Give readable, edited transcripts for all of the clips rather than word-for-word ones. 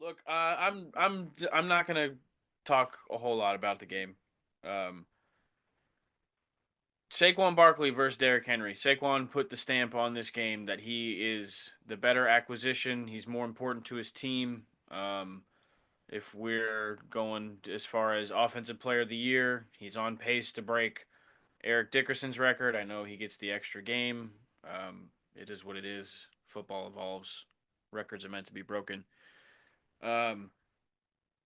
Look, I'm not gonna talk a whole lot about the game. Um, Saquon Barkley versus Derrick Henry. Saquon put the stamp on this game that he is the better acquisition. He's more important to his team. If we're going as far as offensive player of the year, he's on pace to break Eric Dickerson's record. I know he gets the extra game. It is what it is. Football evolves. Records are meant to be broken. Um,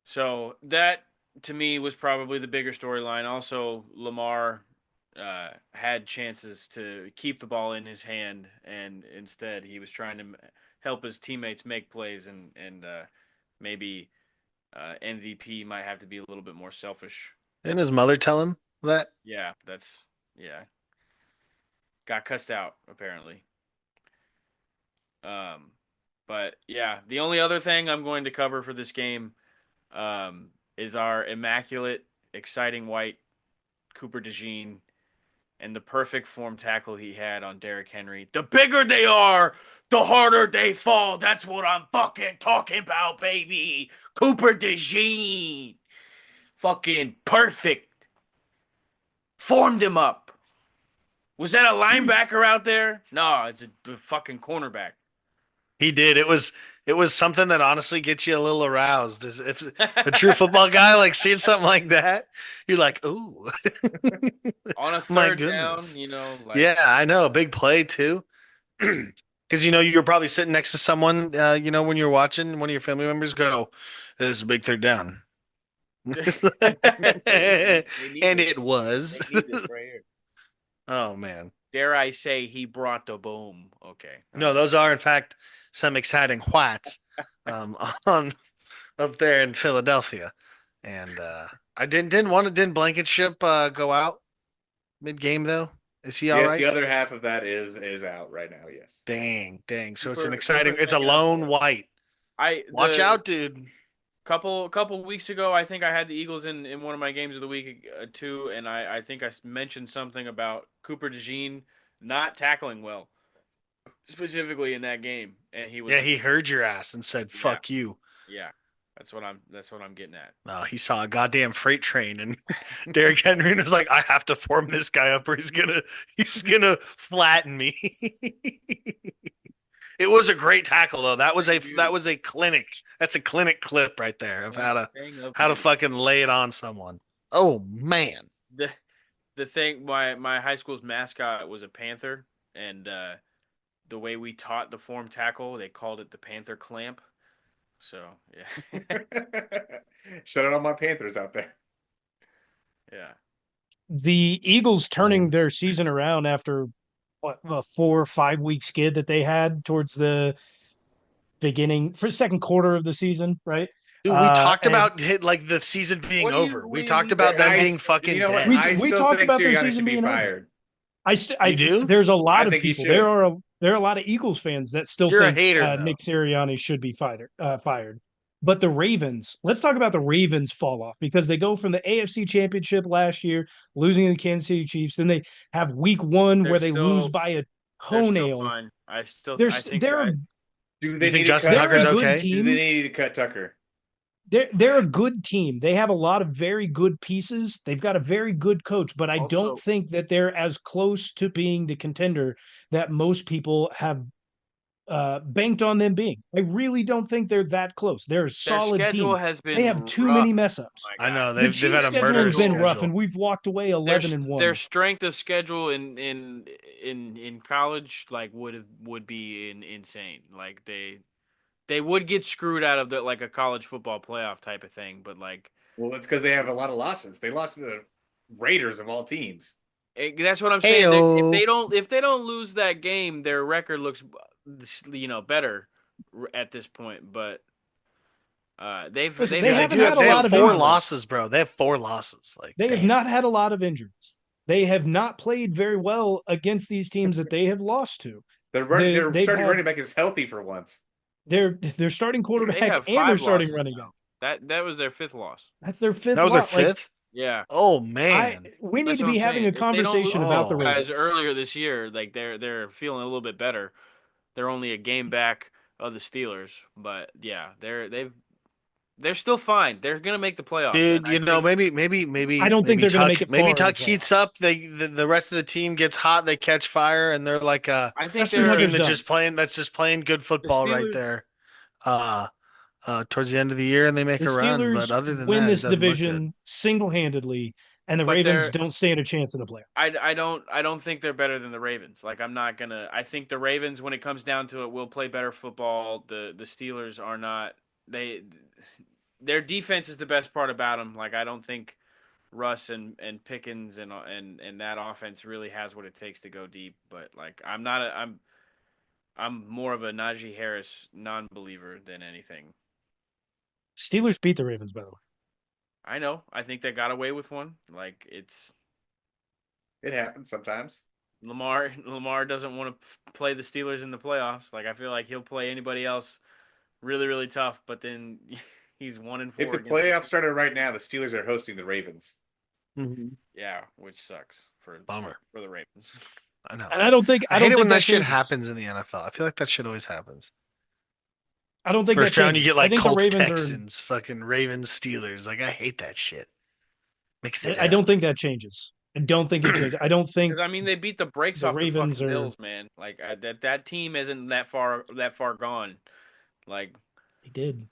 So that to me was probably the bigger storyline. Also, Lamar had chances to keep the ball in his hand, and instead he was trying to help his teammates make plays, and maybe MVP might have to be a little bit more selfish. Didn't his mother tell him that? Yeah, that's yeah. Got cussed out apparently. Um, but yeah, the only other thing I'm going to cover for this game is our immaculate, exciting white Cooper DeJean and the perfect form tackle he had on Derrick Henry. The bigger they are, the harder they fall. That's what I'm fucking talking about, baby. Cooper DeJean. Fucking perfect. Formed him up. Was that a linebacker out there? No, it's a fucking cornerback. He did. It was something that honestly gets you a little aroused. As if a true football guy like seeing something like that, you're like, "Ooh, On a my third down, goodness." like Yeah, I know, a big play too. Because you're probably sitting next to someone, when you're watching one of your family members go, "This is a big third down," they need and this. it was. They need this right here. Oh man. Dare I say he brought the boom? Okay, all No, right. those are in fact some exciting whites um, on up there in Philadelphia. And I didn't Blankenship go out mid game though? Is he all Yes, the right? other half of that is out right now. Yes. Dang, dang. So it's an Cooper's it's a banged up. lone white. I Watch the out, dude. couple weeks ago, I think I had the Eagles in one of my games of the week too, and I think I mentioned something about Cooper DeJean not tackling well, specifically in that game, and he was Yeah, he heard your ass and said, yeah, "Fuck you." yeah. That's what I'm getting at. He saw a goddamn freight train, and Derrick Henry was like, "I have to form this guy up, or he's gonna flatten me." It was a great tackle though. That was Thing a of that beauty. was a clinic. That's a clinic clip right there of Thing of how to beauty. fucking lay it on someone. Oh man. The the thing my high school's mascot was a panther, and the way we taught the form tackle, they called it the Panther Clamp. So yeah, Shut it on my Panthers out there. yeah. The Eagles turning Lame. their season around after what a 4 or 5 week skid that they had towards the beginning for second quarter of the season, right? Dude, we talked And about like the season being What do you over. what We do you talked mean about them by being You fucking know what? dead. I we still talked think about their Sirianni should season be being over. fired. You do? There's a lot I of think he people. should. There are a lot of Eagles fans that still You're a think hater Nick though. Sirianni should be fired. But the Ravens, let's talk about the Ravens fall off because they go from the AFC Championship last year, losing to the Kansas City Chiefs, then they have week one they're where they lose still by a they're still toenail. fine. I think They're Do You they think need to Justin cut? they're a Tucker's good okay? Do they team. need to cut Tucker? They're a good team. They have a lot of very good pieces. They've got a very good coach, but I don't also think that they're as close to being the contender that most people have banked on them being. I really don't think they're that close. They're a their solid schedule team. has They been have too many rough. mess ups. My I guy, know The they've their Chiefs' had a schedule has murderous been schedule, rough, and schedule. we've walked away their 11 and their 1. strength of schedule in college like would be insane. Like they would get screwed out of the like a college football playoff type of thing, but like Well, it's because they have a lot of losses. They lost to the Raiders of all teams. that's what I'm saying. Heyo. If they don't lose that game, their record looks better at this point. But Listen, they Yeah, they've haven't they had a have lot of four struggled. injuries. losses, bro. They have four losses. Like, They have damn. not had a lot of injuries. They have not played very well against these teams that they have lost to. Their They've starting had running back is healthy for once. their starting They quarterback have and their five starting losses running back. now. That was their fifth loss. That's their That fifth was their lot. Like fifth? Yeah, Oh I man. we need that's to what I'm be having saying. a If they don't lose conversation about the Oh. guys Ravens. earlier this year, like they're feeling a little bit better. They're only a game back of the Steelers, but yeah, they've they're still fine. They're gonna make the playoffs, and Dude, I think I don't think they're going to make it Maybe far in the Tuck heats up. playoffs. The rest of the team gets hot. They catch fire, and they're like I think Justin a they're team Hunter's done. that's just playing good the football right Steelers. there. Uh, Towards the end of the year, and they make The a run. But Steelers other than win that, it this doesn't look good. division single-handedly, and the But Ravens they're don't stand a chance in the playoffs. I don't think they're better than the Ravens. Like I'm not gonna. I think the Ravens, when it comes down to it, will play better football. The Steelers are not. They their defense is the best part about them. Like I don't think Russ and Pickens and that offense really has what it takes to go deep. But like I'm not a I'm more of a Najee Harris non-believer than anything. Steelers beat the Ravens, by the way. I know. I think they got away with one. Like it's It happens sometimes. Lamar doesn't want to play the Steelers in the playoffs. Like I feel like he'll play anybody else really really tough, but then he's 1-4 If the against playoffs started right now, the Steelers are hosting the Ravens. yeah, which sucks Bummer. for the Ravens. I know. And I don't think I I hate don't it when think that that shit changes. happens in the NFL. I feel like that shit always happens. I don't think that First round, you changes. get I like think the Colts, Ravens are. Texans, fucking Ravens, Steelers. Like I hate that shit. Mix it I don't up. think that changes. I don't think it changes. I don't think Because I mean, they beat the brakes the off the Ravens fucking are. Bills, man. Like that team isn't that far gone. Like They did.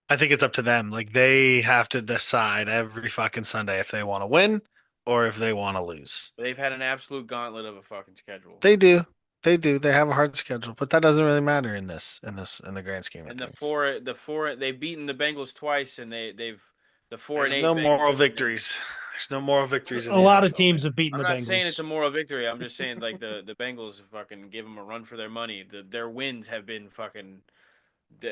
I think it's up to them. Like they have to decide every fucking Sunday if they want to win or if they want to lose. they've had an absolute gauntlet of a fucking schedule. They do. They do. They have a hard schedule, but that doesn't really matter in the grand scheme of And things. the four they've beaten the Bengals twice, and they've the 4 and There's 8 no moral Bengals. victories. There's no moral victories in A the lot of NFL, teams man. have beaten I'm the not saying it's Bengals. a moral victory. I'm just saying like the Bengals fucking give them a run for their money. Their wins have been fucking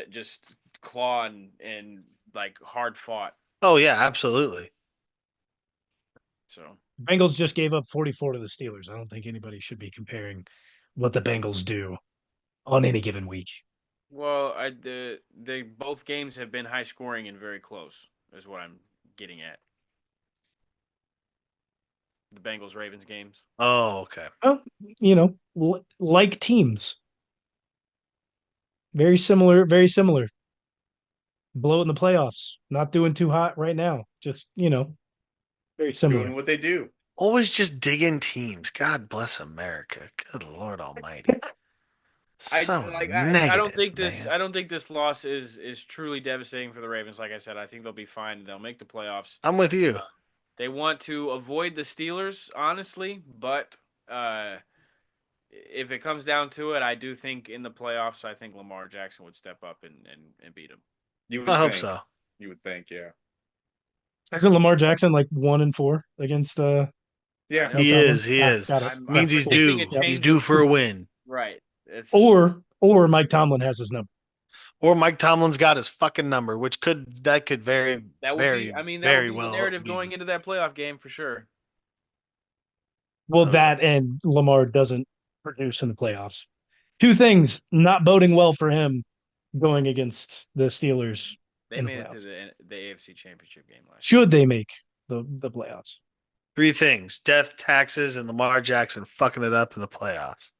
just claw and like hard fought. Oh yeah, absolutely. So Bengals just gave up 44 to the Steelers. I don't think anybody should be comparing what the Bengals do on any given week. well, the both games have been high scoring and very close. Is what I'm getting at. The Bengals Ravens games. Oh, okay. Well, like teams. Very similar, very similar. Blow it in the playoffs. Not doing too hot right now. Just, very similar. Doing what they do. Always just digging teams. God bless America. Good Lord Almighty. So I don't negative, think this man. I don't think this loss is truly devastating for the Ravens. Like I said, I think they'll be fine. They'll make the playoffs. I'm with you. They want to avoid the Steelers, honestly, but if it comes down to it, I do think in the playoffs, I think Lamar Jackson would step up and beat him. You would I hope think. so. You would think, yeah. Isn't Lamar Jackson like 1-4 against Yeah. I know. He Tomlin? is. He Ah, is. got it. I'm Means he's predicting a due. Yep. He's change due of for a win. right. It's Or Mike Tomlin has his number. Or Mike Tomlin's got his fucking number, which could very, that would very, be. I mean, that would very be the well narrative going be. into that playoff game for sure. Well, Oh, yeah. that and Lamar doesn't produce in the playoffs. Two things not boding well for him going against the Steelers They in the made it to playoffs. the AFC Championship game last year. Should they make the playoffs? Three things: death, taxes, and Lamar Jackson fucking it up in the playoffs.